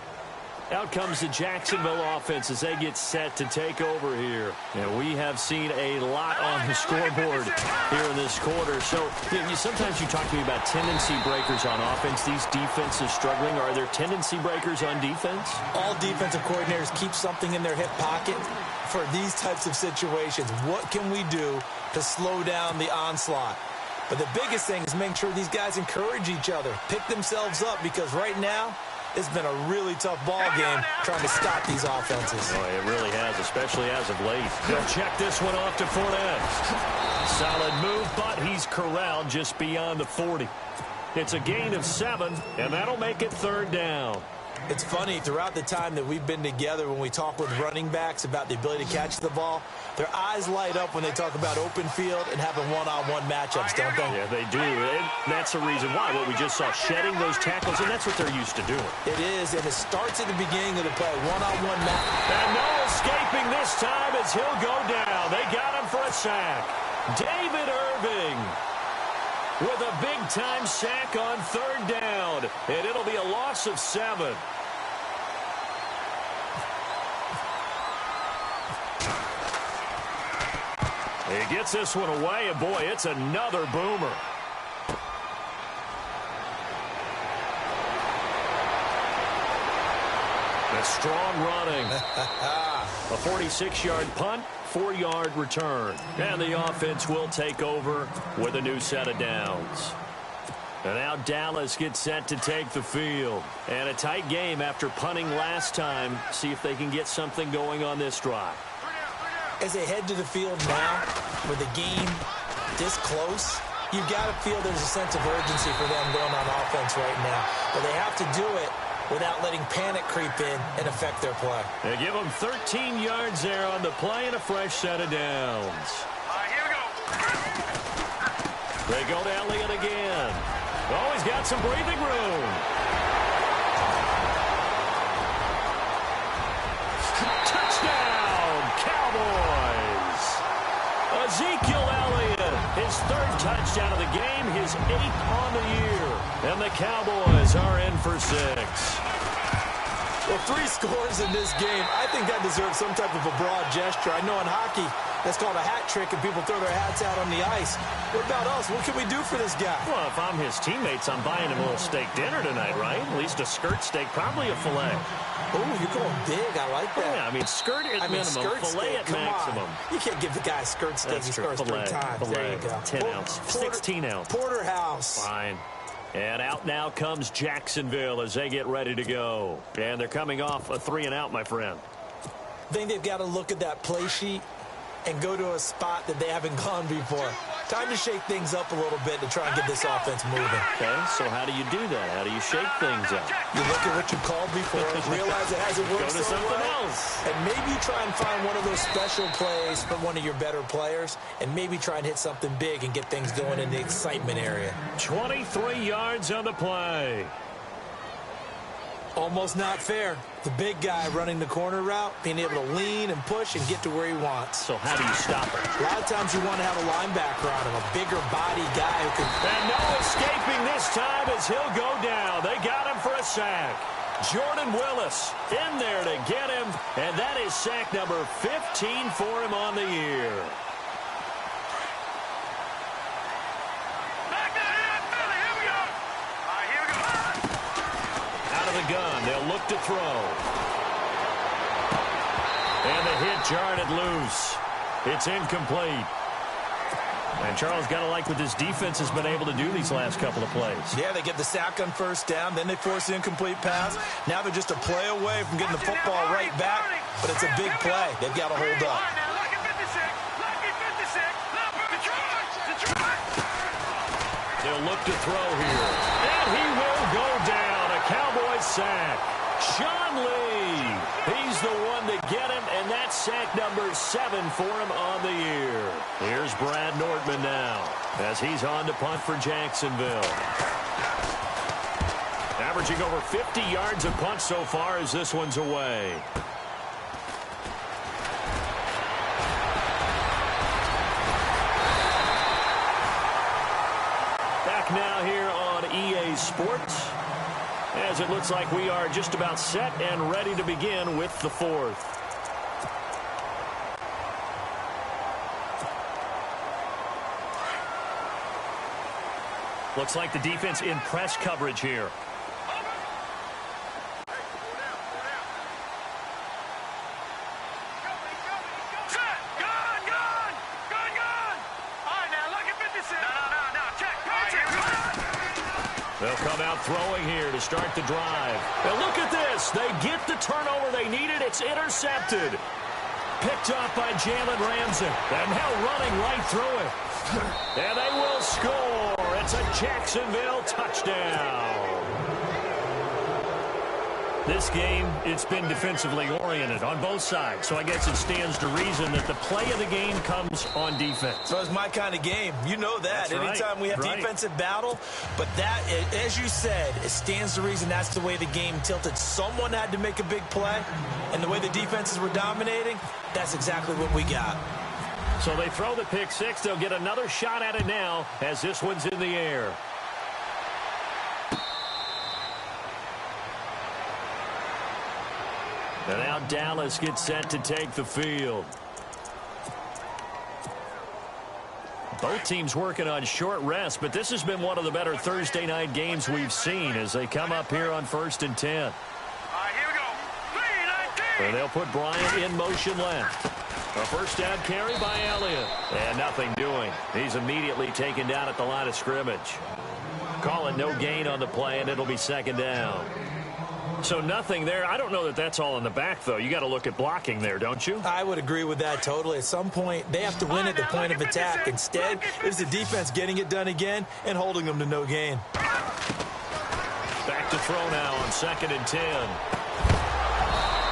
[SPEAKER 3] Out comes the Jacksonville offense as they get set to take over here. And we have seen a lot on the scoreboard here in this quarter. So sometimes you talk to me about tendency breakers on offense. These defenses struggling. Are there tendency breakers on defense?
[SPEAKER 4] All defensive coordinators keep something in their hip pocket for these types of situations. What can we do to slow down the onslaught? But the biggest thing is making sure these guys encourage each other, pick themselves up, because right now, it's been a really tough ball game trying to stop these offenses.
[SPEAKER 3] Oh, it really has, especially as of late. They'll check this one off to Fournette. Solid move, but he's corralled just beyond the 40. It's a gain of 7, and that'll make it 3rd down.
[SPEAKER 4] It's funny, throughout the time that we've been together, when we talk with running backs about the ability to catch the ball, their eyes light up when they talk about open field and having one-on-one matchups, don't they?
[SPEAKER 3] Yeah, they do. And that's the reason why. What we just saw, shedding those tackles, and that's what they're used to doing.
[SPEAKER 4] It is, and it starts at the beginning of the play, one-on-one match.
[SPEAKER 3] And no escaping this time as he'll go down. They got him for a sack. David Irving with a big-time sack on 3rd down, and it'll be a loss of 7. He gets this one away, and boy, it's another boomer. A strong running. A 46-yard punt, 4-yard return. And the offense will take over with a new set of downs. And now Dallas gets set to take the field. And a tight game after punting last time. See if they can get something going on this drive.
[SPEAKER 4] As they head to the field now, with the game this close, you've got to feel there's a sense of urgency for them going on offense right now. But they have to do it without letting panic creep in and affect their play.
[SPEAKER 3] They give them 13 yards there on the play and a fresh set of downs.
[SPEAKER 5] Here we go.
[SPEAKER 3] They go to Elliott again. Oh, he's got some breathing room. Touchdown, Cowboys. Ezekiel Elliott, his 3rd touchdown of the game, his 8th on the year. And the Cowboys are in for 6.
[SPEAKER 4] Well, 3 scores in this game. I think that deserves some type of a broad gesture. I know in hockey, That's called a hat trick, and people throw their hats out on the ice. What about us? What can we do for this guy?
[SPEAKER 3] Well, if I'm his teammates, I'm buying him a little steak dinner tonight, right? At least a skirt steak, probably a filet.
[SPEAKER 4] Oh, you're going big. I like that.
[SPEAKER 3] Yeah, I mean, skirt at minimum, filet at maximum.
[SPEAKER 4] You can't give the guy a skirt steak. He scores 3 times. There you go.
[SPEAKER 3] 10 ounce, 16 ounce.
[SPEAKER 4] Porterhouse.
[SPEAKER 3] Fine. And out now comes Jacksonville as they get ready to go. And they're coming off a 3-and-out, my friend.
[SPEAKER 4] I think they've got to look at that play sheet and go to a spot that they haven't gone before. Time to shake things up a little bit to try and get this offense moving.
[SPEAKER 3] Okay, so how do you do that? How do you shake things up?
[SPEAKER 4] You look at what you called before, realize it hasn't worked
[SPEAKER 3] Go to something else.
[SPEAKER 4] and maybe try and find one of those special plays from one of your better players, and maybe try and hit something big and get things going in the excitement area.
[SPEAKER 3] 23 yards on the play.
[SPEAKER 4] Almost not fair. The big guy running the corner route, being able to lean and push and get to where he wants.
[SPEAKER 3] So how do you stop it?
[SPEAKER 4] A lot of times you want to have a linebacker on him, a bigger body guy who can...
[SPEAKER 3] And no escaping this time as he'll go down. They got him for a sack. Jordan Willis in there to get him, and that is sack number 15 for him on the year. The gun. They'll look to throw. And the hit jarred it loose. It's incomplete. And Charles, got to like what this defense has been able to do these last couple of plays.
[SPEAKER 4] Yeah, they get the sack on first down, then they force the incomplete pass. Now they're just a play away from getting the football right back, but it's a big play. They've got to hold up.
[SPEAKER 3] They'll look to throw here. And he will go down. Cowboys sack. Sean Lee. He's the one to get him, and that's sack number 7 for him on the year. Here's Brad Nordman now as he's on to punt for Jacksonville. Averaging over 50 yards a punt so far as this one's away. Back now here on EA Sports, as it looks like we are just about set and ready to begin with the fourth. Looks like the defense in press coverage here. They'll come out throwing here to start the drive. And look at this. They get the turnover they needed. It's intercepted. Picked up by Jalen Ramsey. And now running right through it. And they will score. It's a Jacksonville touchdown. This game, it's been defensively oriented on both sides. So I guess it stands to reason that the play of the game comes on defense.
[SPEAKER 4] So it's my kind of game. You know that. Anytime we have defensive battle. But that, as you said, it stands to reason that's the way the game tilted. Someone had to make a big play. And the way the defenses were dominating, that's exactly what we got.
[SPEAKER 3] So they throw the pick six. They'll get another shot at it now as this one's in the air. And now Dallas gets set to take the field. Both teams working on short rest, but this has been one of the better Thursday night games we've seen as they come up here on 1st and 10.
[SPEAKER 5] All right, here we go. 3-19.
[SPEAKER 3] And they'll put Bryant in motion left. A first down carry by Elliott. And nothing doing. He's immediately taken down at the line of scrimmage. Calling no gain on the play, and it'll be 2nd down. So nothing there. I don't know that that's all in the back, though. You got to look at blocking there, don't you?
[SPEAKER 4] I would agree with that totally. At some point, they have to win at the point of attack. Instead, it's the defense getting it done again and holding them to no gain.
[SPEAKER 3] Back to throw now on 2nd and 10.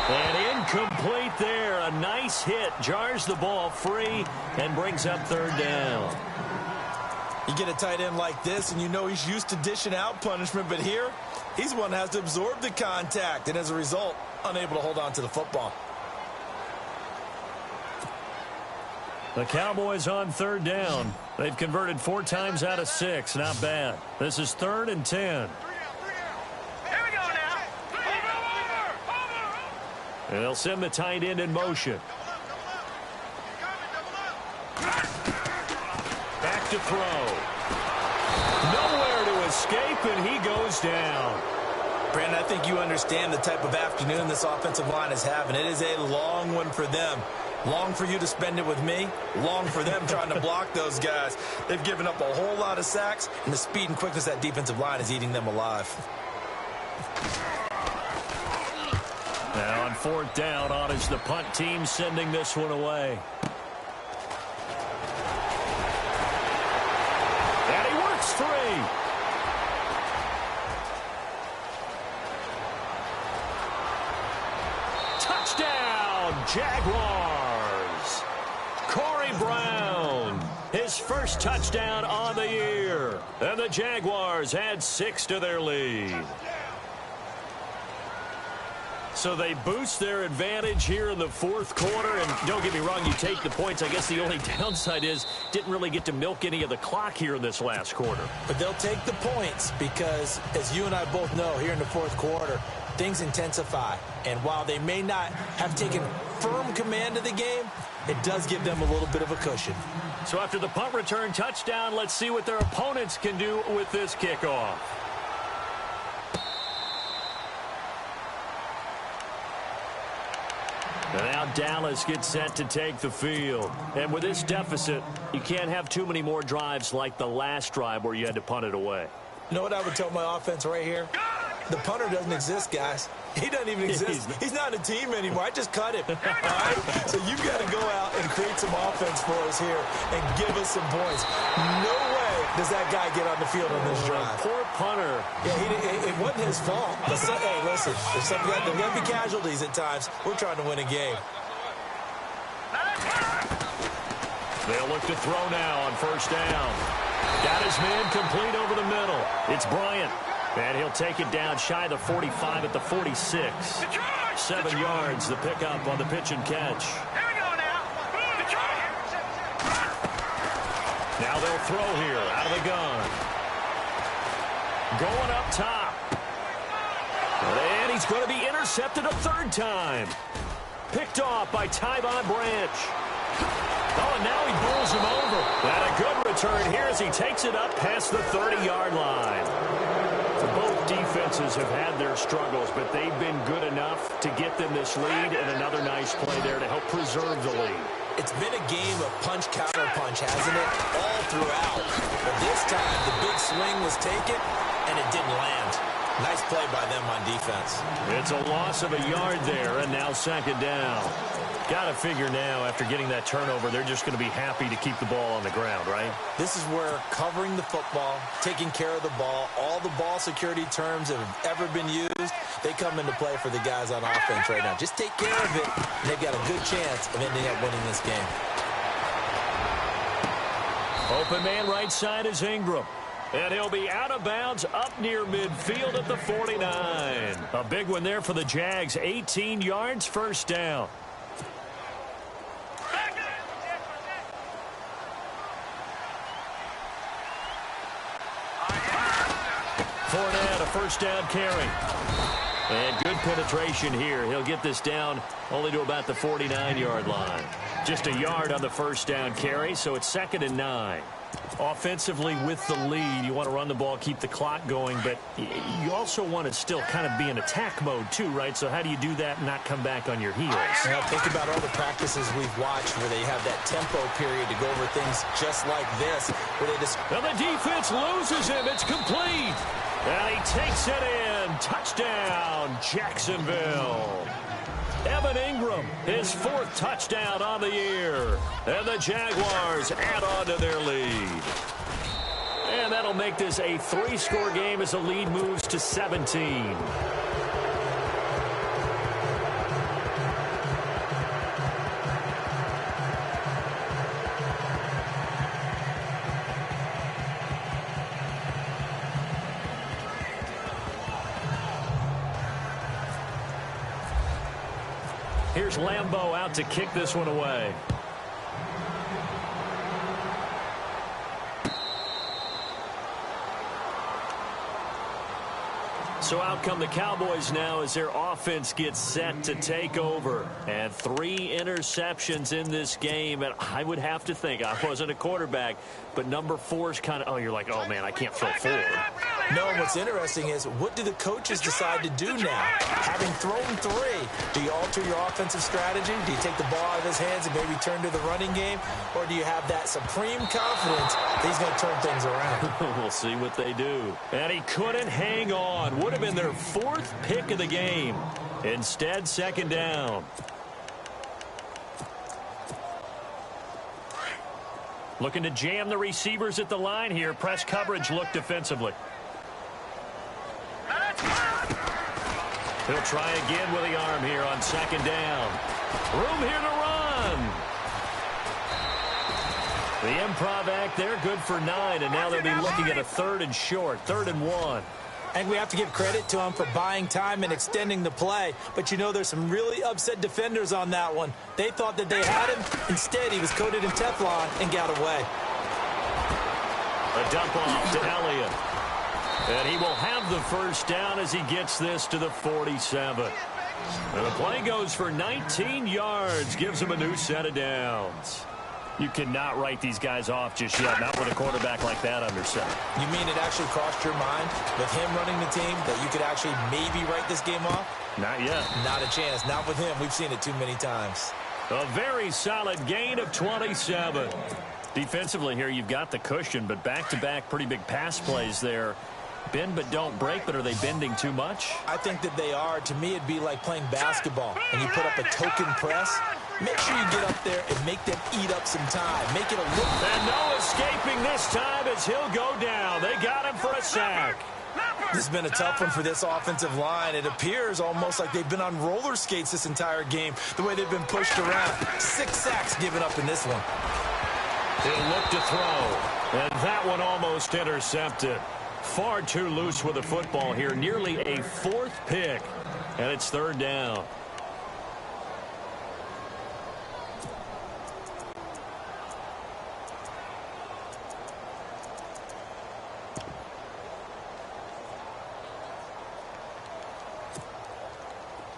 [SPEAKER 3] And incomplete there. A nice hit. Jars the ball free and brings up 3rd down.
[SPEAKER 4] You get a tight end like this, and you know he's used to dishing out punishment, but here, he's the one that has to absorb the contact, and as a result, unable to hold on to the football.
[SPEAKER 3] The Cowboys on 3rd down. They've converted 4 times out of 6. Not bad. This is 3rd and 10.
[SPEAKER 5] Here we go now. Over.
[SPEAKER 3] And they'll send the tight end in motion. to throw. Nowhere to escape, and he goes down.
[SPEAKER 4] Brandon, I think you understand the type of afternoon this offensive line is having. It is a long one for them. Long for you to spend it with me. Long for them trying to block those guys. They've given up a whole lot of sacks, and the speed and quickness of that defensive line is eating them alive.
[SPEAKER 3] Now on fourth down, on is the punt team sending this one away. And he works free. Touchdown, Jaguars. Corey Brown, his first touchdown on the year. And the Jaguars add 6 to their lead. So they boost their advantage here in the fourth quarter. And don't get me wrong, you take the points. I guess the only downside is didn't really get to milk any of the clock here in this last quarter.
[SPEAKER 4] But they'll take the points because, as you and I both know, here in the fourth quarter, things intensify. And while they may not have taken firm command of the game, it does give them a little bit of a cushion.
[SPEAKER 3] So after the punt return touchdown, let's see what their opponents can do with this kickoff. And now Dallas gets set to take the field. And with this deficit, you can't have too many more drives like the last drive where you had to punt it away.
[SPEAKER 4] You know what I would tell my offense right here? The punter doesn't exist, guys. He doesn't even exist. He's not a team anymore. I just cut him. All right? So you've got to go out and create some offense for us here and give us some points. No way does that guy get on the field on this drive.
[SPEAKER 3] Poor punter.
[SPEAKER 4] Yeah, it wasn't his fault. But hey, listen, there's going to be casualties at times. We're trying to win a game.
[SPEAKER 3] They'll look to throw now on first down. Got his man complete over the middle. It's Bryant. And he'll take it down shy of the 45 at the 46. 7 yards, the pickup on the pitch and catch.
[SPEAKER 5] Here we go now.
[SPEAKER 3] Now they'll throw here out of the gun. Going up top. And he's going to be intercepted a third time. Picked off by Tyvon Branch. Oh, and now he bowls him over. And a good return here as he takes it up past the 30-yard line. Both defenses have had their struggles, but they've been good enough to get them this lead, and another nice play there to help preserve the lead.
[SPEAKER 4] It's been a game of punch, counter punch, hasn't it? All throughout. But this time, the big swing was taken, and it didn't land. Nice play by them on defense.
[SPEAKER 3] It's a loss of a yard there, and now second down. Got to figure now, after getting that turnover, they're just going to be happy to keep the ball on the ground, right?
[SPEAKER 4] This is where covering the football, taking care of the ball, all the ball security terms that have ever been used, they come into play for the guys on offense right now. Just take care of it, and they've got a good chance of ending up winning this game.
[SPEAKER 3] Open man right side is Ingram. And he'll be out of bounds up near midfield at the 49. A big one there for the Jags. 18 yards, first down. Fournette, a first down carry. And good penetration here. He'll get this down only to about the 49-yard line. Just a yard on the first down carry, so it's 2nd and 9. Offensively with the lead, you want to run the ball, keep the clock going, but you also want to still kind of be in attack mode too, right? So how do you do that and not come back on your heels?
[SPEAKER 4] Now think about all the practices we've watched where they have that tempo period to go over things just like this, where they just...
[SPEAKER 3] And the defense loses him. It's complete. And he takes it in. Touchdown, Jacksonville. Evan Ingram, his 4th touchdown on the year. And the Jaguars add on to their lead. And that'll make this a 3-score game as the lead moves to 17. Here's Lambeau out to kick this one away. So out come the Cowboys now as their offense gets set to take over. And 3 interceptions in this game. And I would have to think, I wasn't a quarterback, but number 4 is kind of, oh, you're like, oh, man, I can't throw 4.
[SPEAKER 4] No, and what's interesting is, what do the coaches decide to do now? Having thrown 3, do you alter your offensive strategy? Do you take the ball out of his hands and maybe turn to the running game? Or do you have that supreme confidence that he's going to turn things around?
[SPEAKER 3] We'll see what they do. And he couldn't hang on. Would have been their 4th pick of the game. Instead, 2nd down. Looking to jam the receivers at the line here. Press coverage look defensively. He'll try again with the arm here on 2nd down. Room here to run. The improv act there, good for 9, and now they'll be looking at a 3rd and short, 3rd and 1.
[SPEAKER 4] And we have to give credit to him for buying time and extending the play. But you know, there's some really upset defenders on that one. They thought that they had him. Instead, he was coated in Teflon and got away.
[SPEAKER 3] A dump off to Elliott. And he will have the 1st down as he gets this to the 47. And the play goes for 19 yards, gives him a new set of downs. You cannot write these guys off just yet, not with a quarterback like that under center.
[SPEAKER 4] You mean it actually crossed your mind with him running the team that you could actually maybe write this game off?
[SPEAKER 3] Not yet.
[SPEAKER 4] Not a chance. Not with him. We've seen it too many times.
[SPEAKER 3] A very solid gain of 27. Defensively here, you've got the cushion, but back-to-back pretty big pass plays there. Bend but don't break, but are they bending too much?
[SPEAKER 4] I think that they are. To me, it'd be like playing basketball, and you put up a token press. Make sure you get up there and make them eat up some time. Make it a little...
[SPEAKER 3] And no escaping this time as he'll go down. They got him for a sack.
[SPEAKER 4] This has been a tough one for this offensive line. It appears almost like they've been on roller skates this entire game, the way they've been pushed around. 6 sacks given up in this one.
[SPEAKER 3] He'll look to throw. And that one almost intercepted. Far too loose with the football here. Nearly a 4th pick. And it's 3rd down.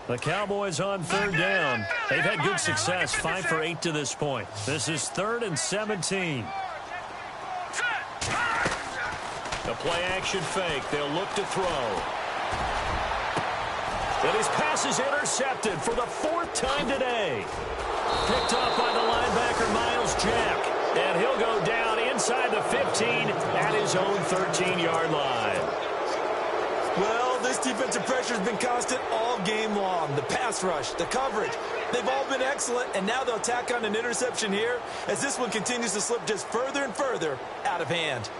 [SPEAKER 3] The Cowboys on 3rd down. They've had good success, 5 for 8 to this point. This is 3rd and 17. The play-action fake. They'll look to throw. And his pass is intercepted for the 4th time today. Picked off by the linebacker, Miles Jack. And he'll go down inside the 15 at his own 13-yard line.
[SPEAKER 4] Well, this defensive pressure has been constant all game long. The pass rush, the coverage, they've all been excellent, and now they'll tack on an interception here as this one continues to slip just further and further out of hand.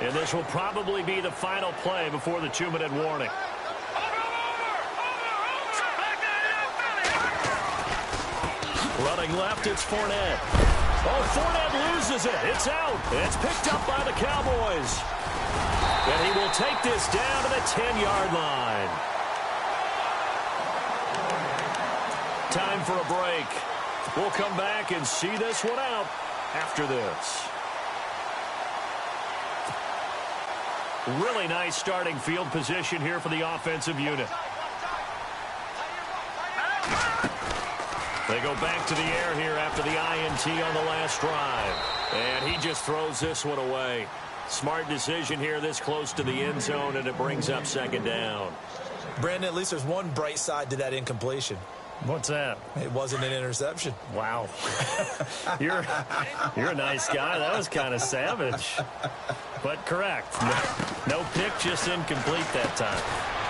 [SPEAKER 3] And this will probably be the final play before the 2-minute warning. Running left, it's Fournette. Oh, Fournette loses it. It's out. It's picked up by the Cowboys. And he will take this down to the 10-yard line. Time for a break. We'll come back and see this one out after this. Really nice starting field position here for the offensive unit. They go back to the air here after the INT on the last drive. And he just throws this one away. Smart decision here this close to the end zone, and it brings up 2nd down.
[SPEAKER 4] Brandon, at least there's one bright side to that incompletion.
[SPEAKER 3] What's that?
[SPEAKER 4] It wasn't an interception.
[SPEAKER 3] Wow. You're a nice guy. That was kind of savage. But correct. No pick, just incomplete that time.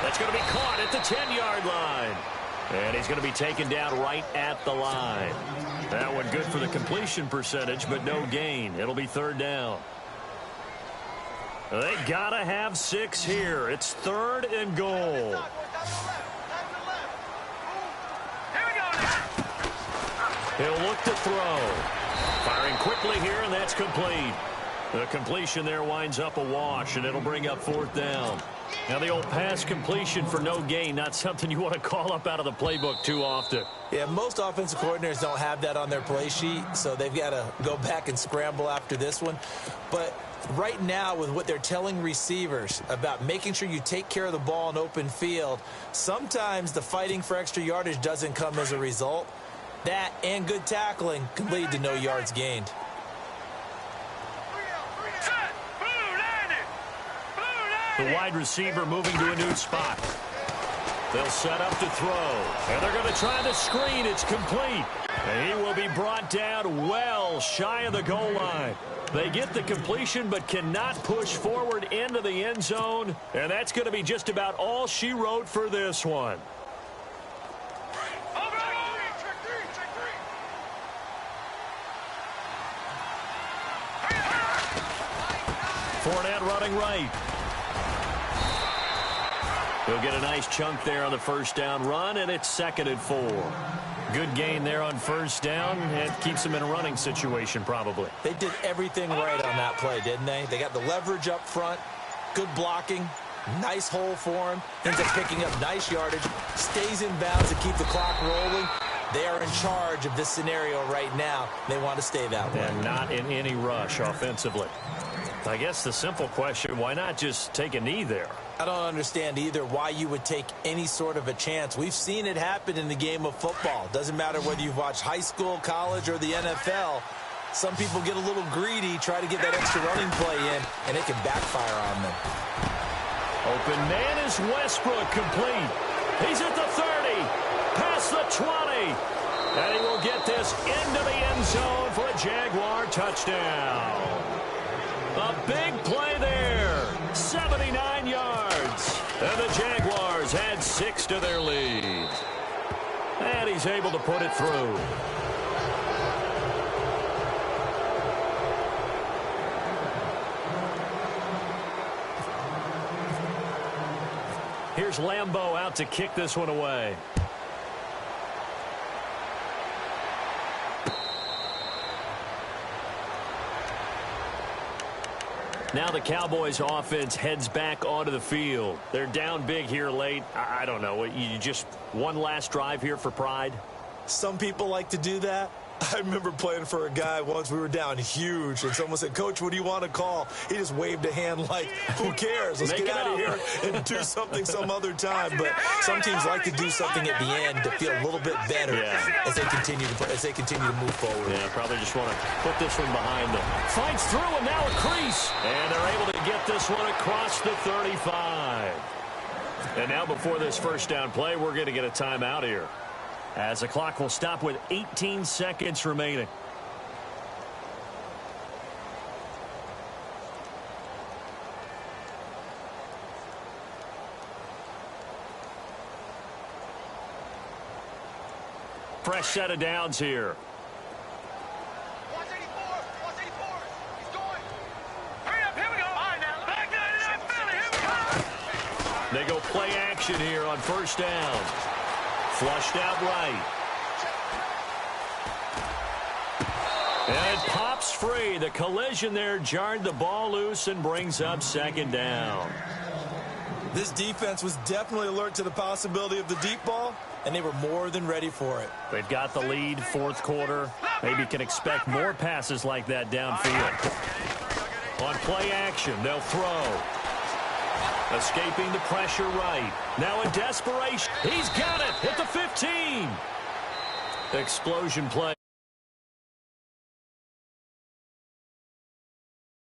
[SPEAKER 3] That's going to be caught at the 10-yard line. And he's going to be taken down right at the line. That one good for the completion percentage, but no gain. It'll be 3rd down. They got to have 6 here. It's 3rd and goal. He'll look to throw. Firing quickly here, and that's complete. The completion there winds up a wash, and it'll bring up 4th down. Now the old pass completion for no gain, not something you want to call up out of the playbook too often.
[SPEAKER 4] Yeah, most offensive coordinators don't have that on their play sheet, so they've got to go back and scramble after this one. But right now, with what they're telling receivers about making sure you take care of the ball in open field, sometimes the fighting for extra yardage doesn't come as a result. That and good tackling can lead to no yards gained.
[SPEAKER 3] The wide receiver moving to a new spot. They'll set up to throw. And they're going to try the screen. It's complete. And he will be brought down well shy of the goal line. They get the completion but cannot push forward into the end zone. And that's going to be just about all she wrote for this one. Fournette running right. He'll get a nice chunk there on the first down run, and it's 2nd and 4. Good gain there on first down, and keeps him in a running situation probably.
[SPEAKER 4] They did everything right on that play, didn't they? They got the leverage up front, good blocking, nice hole for him, ends up picking up nice yardage, stays in bounds to keep the clock rolling. They are in charge of this scenario right now. They want to stay that way.
[SPEAKER 3] And not in any rush offensively. I guess the simple question, why not just take a knee there?
[SPEAKER 4] I don't understand either why you would take any sort of a chance. We've seen it happen in the game of football. Doesn't matter whether you've watched high school, college, or the NFL. Some people get a little greedy, try to get that extra running play in, and it can backfire on them.
[SPEAKER 3] Open man is Westbrook, complete. He's at the 30, past the 20. And he will get this into the end zone for a Jaguar touchdown. A big play there, 79 yards. And the Jaguars add 6 to their lead. And he's able to put it through. Here's Lambeau out to kick this one away. Now the Cowboys offense heads back onto the field. They're down big here late. I don't know. You just one last drive here for pride?
[SPEAKER 4] Some people like to do that. I remember playing for a guy once. We were down huge, and someone said, "Coach, what do you want to call?" He just waved a hand like, who cares? Let's get out of here and do something some other time. But some teams like to do something at the end to feel a little bit better as they continue to move forward.
[SPEAKER 3] Yeah, probably just want to put this one behind them. Fights through, and now a crease. And they're able to get this one across the 35. And now before this first down play, we're going to get a timeout here, as the clock will stop with 18 seconds remaining. Fresh set of downs here.
[SPEAKER 5] 184. He's going. Hurry up, here we go. All right, now. Back to that Philly. Here we go.
[SPEAKER 3] They go play action here on first down. Flushed out right. And it pops free. The collision there jarred the ball loose and brings up 2nd down.
[SPEAKER 4] This defense was definitely alert to the possibility of the deep ball, and they were more than ready for it.
[SPEAKER 3] They've got the lead, 4th quarter. Maybe can expect more passes like that downfield. On play action, they'll throw. Escaping the pressure right. Now in desperation. He's got it at the 15. Explosion play.